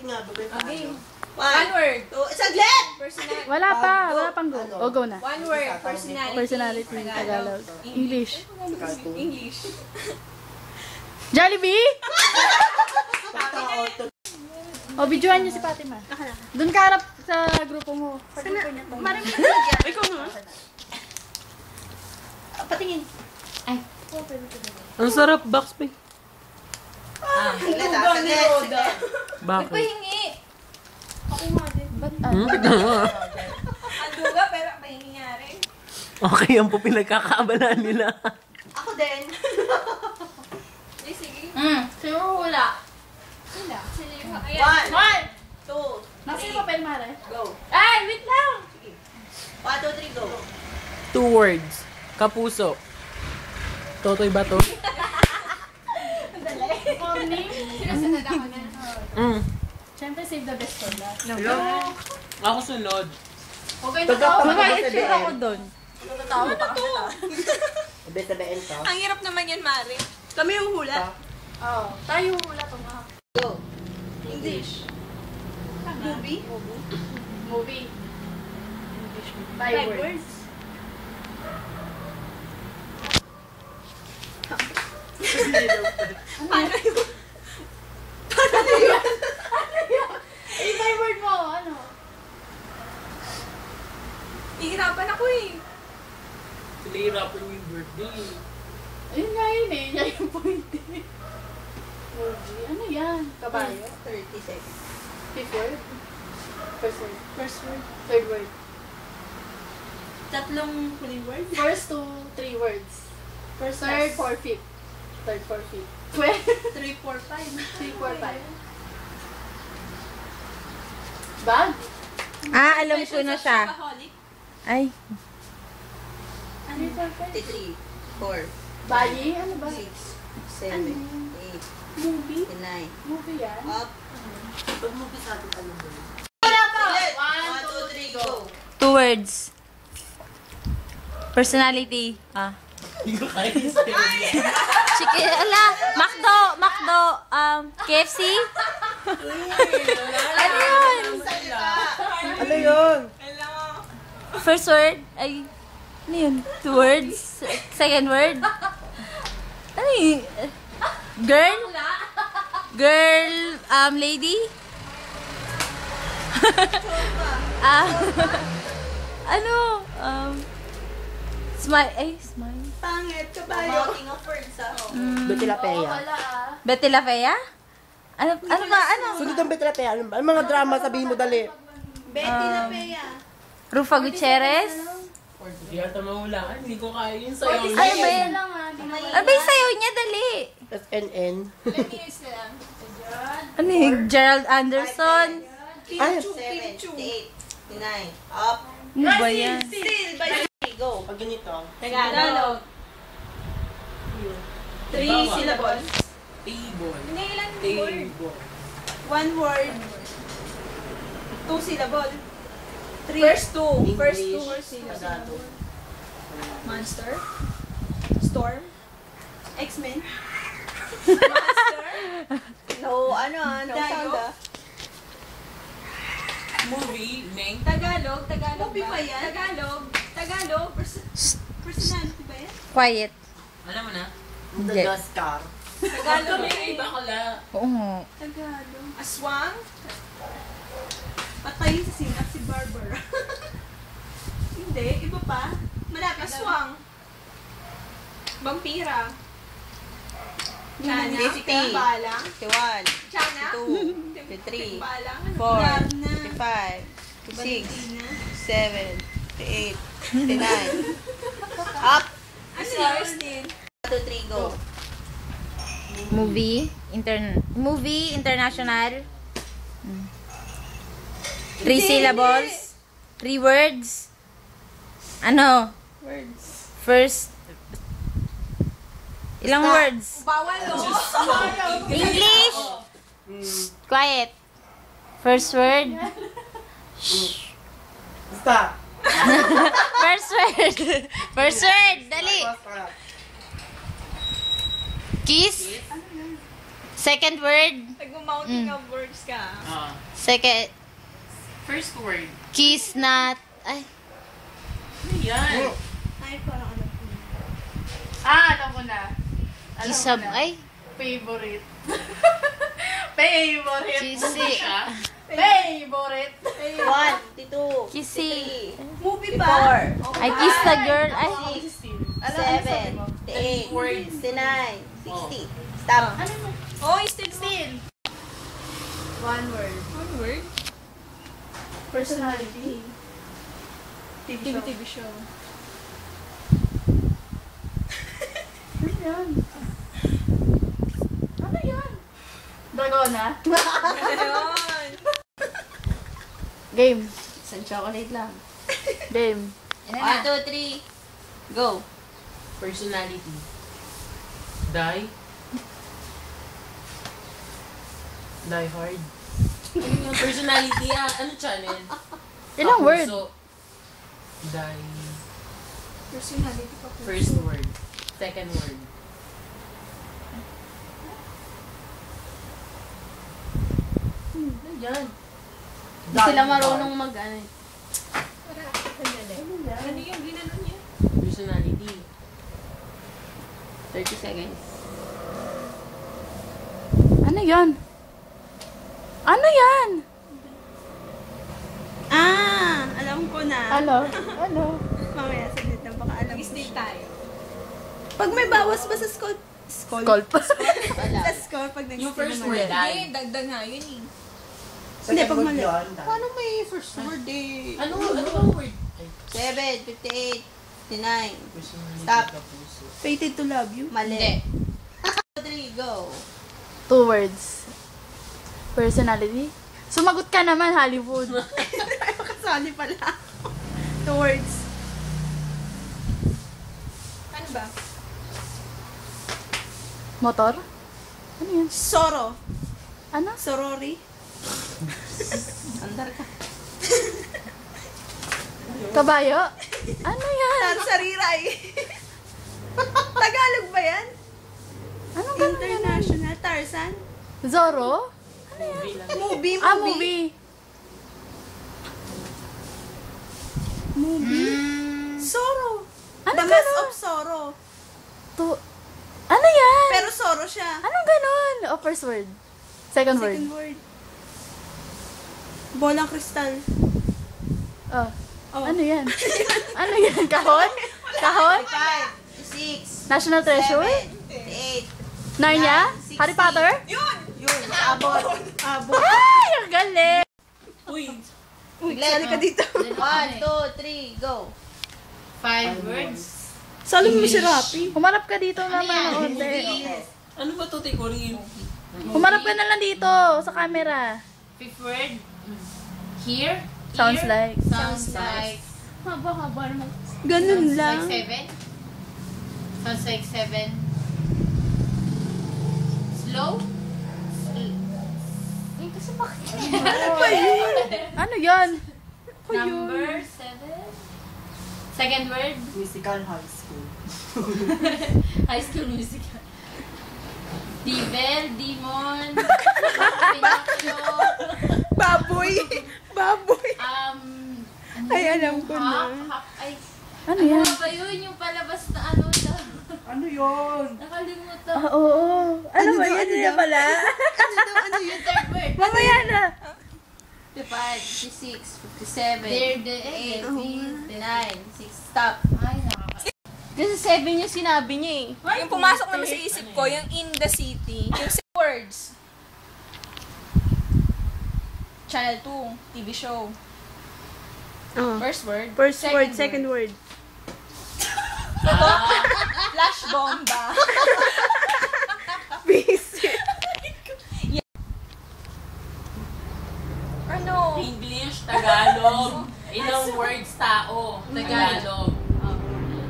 Bakit nga? Okay. One word. Saglit! Personality. Wala pang go. O, go na. One word. Personality. Personality, Tagalog. English. English. Jollibee? O, videoan niyo si Fatima. Doon ka harap sa grupo mo. Sa grupo niya. Maraming dyan. Ikaw nga. Patingin. Ay. Ang sarap, box pa. Saglit. Bakit? Pahingi. Ako nga din. Ano? Ang duga pero pahingi nga rin. Okay, yan po pinagkakaabalaan nila. Ako din. Ay, sige. Sino hula? Sila. Sila yung ayan. One. 2. Nasa yung papel, Mare? Go. Ay, wait lang! 1, 2, 3, go. 2 words. Kapuso. Totoy ba to? Morning. Sinasunod ako na. Siyempre, save the best for last. Ako sunod. Okay, totoo. Mag-i-share ako doon. Ano to? Sabihin ka. Ang hirap naman yan, Mari. Kami yung hula. Oo. Tayo hula to nga. Go. English. Movie? Movie. English. 5 words. Paano yun? Eh, 5 word mo. Ano? Hihirapan ako eh. Sinihirapan yung birthday. Ayun nga yun eh. Yan yung point eh. Movie. Ano yan? Kabayo? 30 seconds. 5th word? First word. First word. Third word. Tatlong huling word? First to 3 words. First, Third, 4th, 5th. Third, 4th, 5th. 12. 3, 4, 5. 3, 4, 5. Bag? Ah, alam ko na siya. Shopaholic. Ay. 3, 4, Bayi? Ano ba? 6, 7, 8, Movie? 9. Movie yan? Up. Pag mo sa atin, alam mo. Saglit. 1, 2, 3, go. 2 words. Personality. Hindi ko kaya yung sa'yo. Chicken, McDo, KFC. Ano yun? Ano yun? First word, ay, ano yun? 2 words. Second word. Ano yun? Girl? Girl, lady? Ano? Smile. Pangit, kabayo. King of words, Betilapea. Betty La Fea? Ano ba? Sunod ang Betilapea. Ano mga drama? Sabihin mo dali. Betty La Fea. Rufa Gutierrez? Hindi ata mahulaan. Hindi ko kaya yung sa'yo. Ano ba yan? Ano ba yung sayo niya? Dali. SNN. Ano yung Gerald Anderson? Ay, 7, 8, 9. Up. Ano ba yan? Still by 3, go. pag ganito. Tagalog. 3 syllables. Table. Hindi, ilang word? Table. 1 word. 2 syllable. First two. First English, two words. Tagalog. Monster. Storm. X-Men. Monster. No, ano no Dayo. sound Movie, Neng. Tagalog. Tagalog Movie ba? ba yan? Tagalog. personality ba yan? Quiet. Alam mo na? Madagascar. Tagalog. May iba ko la. Oo nga. Tagalog. Aswang. Patay sa sinap si Barbara. Hindi. Iba pa. Malapit Aswang. Vampira. Chana. Fifty. Balang. 51, Chana. 52, 53, Balang. 4, 55, 56, 7, 8, 59. Up. Ano yours din? 1, 2, 3, go. Movie international. 3 syllables. 3 words. Ano? Words. First. Ilang words? Bawal o. English. Quiet. First word. Shh. Basta. First word. First word. Dali. Kiss. Second word. Nag-mounting of words ka. Second. First word. Kiss not. Ay. Ano yan? Ay, parang alam ko. Alam ko na. Alam Kiss ko of. na. Ay. Favorite. Favorite. Kissy. Favorite. 1, 2, Kissy. 3, Movie ba? 4, I kiss the girl. Ay. 7, 8, Words. 9, Oh. 60. Stop. Oh, still. One word. One word? Personality. TV show. Ano yan? Ano yan? Dragona? Ayun. Game. Isang chocolate lang. Game. 1, 2, 3, go. Personality. Die. Die hard. Ano yung personality? Ano channel? Ilang word? So, die. Personality pa po. First word. Second word. Ano yan? Hindi sila marunong mag ano. Ano yung ginano niya? Personality. 30 seconds. Ano yan? Ano yan? Alam ko na. Ano? Ano? Mamaya, saglit na baka alam mo. Mag-stay tayo. Pag may bawas ba sa score? Sculpt. Sa score pag nag Yung first word, die. Hindi, dagdag nga yun eh. Hindi, pag mali. Yun, Paano may first word eh? Ano ang word? Ay, 7, 58, 59. personality. Stop. Kapuso. Fated to love you? Mali. 3, go. 2 words. Personality? Sumagot ka naman, Hollywood. Ay, makasali pala. 2 words. Ano ba? Motor? Ano yan? Soro. Ano? Sorori. Andar ka. Kabayo? Ano yan? Sariray. Tagalog ba yan? Anong ganun yan? International. Tarzan? Zorro? Movie. Ah, movie. Soro. Ano The Mask ganun? of Soro. Ano yan? Pero Soro siya. Anong ganun? O, first word. Second word. Second word. Bolang kristal. Oh. Oh. Ano yan? Ano yan? Kahon? Kahon? 5, 6, National Treasure? 7, 8. Narnia? 9, Harry Potter? Yun. Abot. Abot. Ay! Ang galing! Uy! Uy, sali ka dito. 1, 2, 3, go. 5 words. Sali mo si Rapi. Humarap ka dito naman. Ano ba to, Tikorin? Humarap ka na lang dito sa camera. 5th word. Here. Sounds like. Sounds like. Haba-haba naman. Ganun Sounds lang. like 7. Sounds like 7. Slow. Ay, kasi bakit? Ano yan? Number 7. Second word. Musical high school. High School Musical. Devil, Demon, Pinocchio, Baboy. Baboy. ano Ay, yun, alam yung ko na. Ay, Ano yan? ano ba yun? Yung palabas na ano na. Ano yun? Nakalimutan. Ah, oo. Ano ba daw, yan? ano Ano yan daw? pala? Ano yun? Third word. Mamaya na. 55, 56, 57, There, 8, 59, 6, stop. Ay, nakaka... Kasi 7 yung sinabi niya eh. Yung pumasok naman sa isip ko, yung in the city, yung words. Channel 2, TV show. First word. First word, second word. Flash bomba. Basic. Ano? English, Tagalog. Ilang words tao. Tagalog.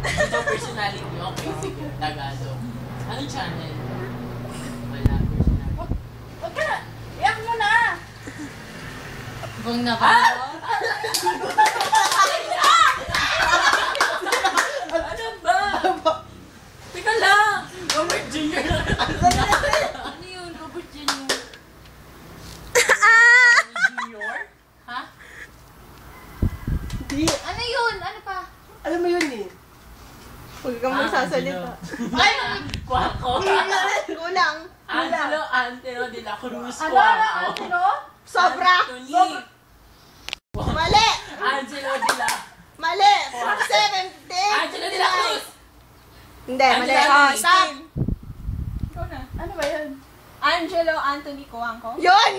Ito personality. Okay, sige. Tagalog. Ano channel? Wala. Personality. Huwag ka. Iyak mo na. Kung Navarro. Ano ba? Teka lang! Robert Jr. Ano yun? Robert Huwag kang magsasalita. Ay! Quaco. Kulang. Angelo Antero de la Cruz. Ano? Quaco. Ano? Sobra. Anthony. Mali. Angelo de la... Mali. 17. Angelo de la Cruz. Hindi, mali. Angelo Oh, stop. Ikaw na. Ano ba yan? Angelo Anthony Coangco. Yun!